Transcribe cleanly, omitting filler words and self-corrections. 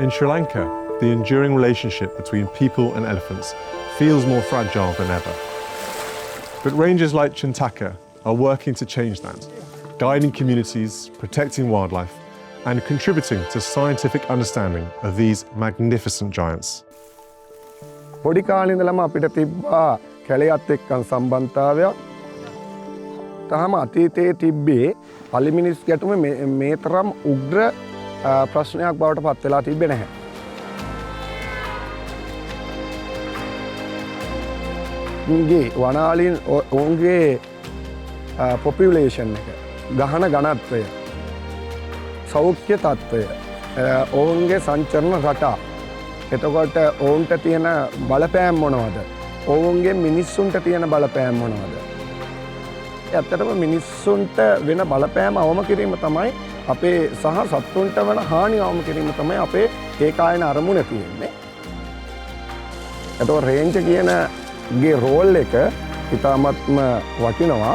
In Sri Lanka, the enduring relationship between people and elephants feels more fragile than ever. But rangers like Chintaka are working to change that, guiding communities, protecting wildlife, and contributing to scientific understanding of these magnificent giants. පොඩි කාලේ ඉඳලම අපිට තිබ්බා කැලයත් එක්කන් සම්බන්ධතාවයක්. තාම අතීතයේ තිබ්බේ පලිමිනිස් ගැටුම මේ තරම් උග්‍ර ප්‍රශ්නයක් බවට පත් වෙලා තිබෙන්නේ නැහැ. උන්ගේ වනාලීන් ඔවුන්ගේ පොපියුලේෂන් එක, ගහන ඝනත්වය, සෞඛ්‍ය තත්ත්වය, ඔවුන්ගේ සංචරණ රටා, එතකොට ඔවුන්ට තියෙන බලපෑම් මොනවද? ඔවුන්ගේ මිනිස්සුන්ට තියෙන බලපෑම් මොනවද? ඇත්තටම මිනිස්සුන්ට වෙන බලපෑම අවම කිරීම තමයි අපේ සහ සත්තුන්ට වන හානි අවම කිරීම තමයි අපේ ඒකායන අරමුණ තියෙන්නේ. එතකොට රේන්ජ් කියන ගේ රෝල් එක ඉතාමත්ම වටිනවා.